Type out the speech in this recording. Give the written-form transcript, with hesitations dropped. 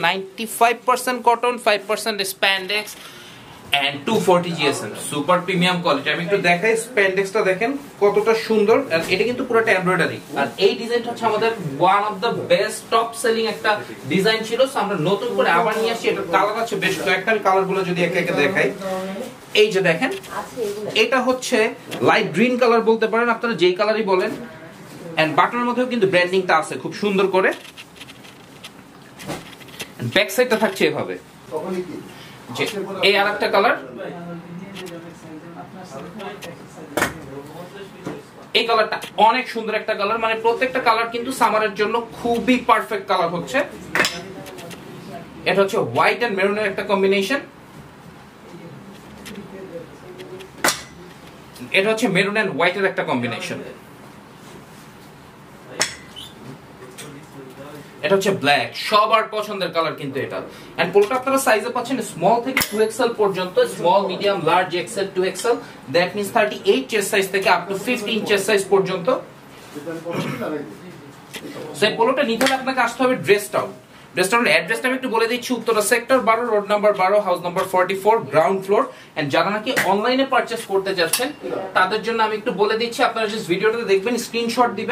95% cotton, 5% spandex and 240 GSM super premium quality. আমি একটু দেখাই স্প্যান্ডেক্সটা দেখেন কতটা সুন্দর, আর এটা কিন্তু পুরোটা এমব্রয়ডারি। আর এই ডিজাইনটা হচ্ছে আমাদের one of the best top selling একটা ডিজাইন ছিল, সো আমরা নতুন করে আবার নিয়ে আসি। এটার কালার আছে বেশ কয়েকটা, আমি কালারগুলো যদি একে একে দেখাই। এই যে দেখেন, এটা হচ্ছে লাইট গ্রিন কালার বলতে পারেন আপনারা, যেই কালারই বলেন। এন্ড বাটনের মধ্যেও কিন্তু ব্র্যান্ডিংটা আছে খুব সুন্দর করে। ব্যাক সাইডটা থাকছে এভাবে। এই আরেকটা কালার, এই কালারটা অনেক সুন্দর একটা কালার, মানে প্রত্যেকটা কালার কিন্তু সামারের জন্য খুবই পারফেক্ট কালার হচ্ছে। এটা হচ্ছে হোয়াইট এন্ড মেরুনের একটা কম্বিনেশন। এটা হচ্ছে মেরুন এন্ড হোয়াইটের একটা কম্বিনেশন। এটা হচ্ছে ব্ল্যাক, সবার পছন্দের কালার কিন্তু এটা। এন্ড পুরোটা আপনারা সাইজে পাচ্ছেন স্মল থেকে 2XL পর্যন্ত, small, medium, large, XL, 2XL, that means 38 chest size থেকে আপ টু 15 চেস্ট সাইজ পর্যন্ত। সেই পোলোটা নিতে হলে আপনাকে আসতে হবে ড্রেস টাউন। ড্রেস টাউনের অ্যাড্রেসটা আমি একটু বলে দিচ্ছি, Uttara sector 12, road number 12, house number 44, ground floor. And যারা নাকি অনলাইনে পারচেজ করতে যাচ্ছেন তাদের জন্য আমি একটু বলে দিচ্ছি, আপনারা জাস্ট ভিডিওটাতে দেখবেন, স্ক্রিনশট দিবেন।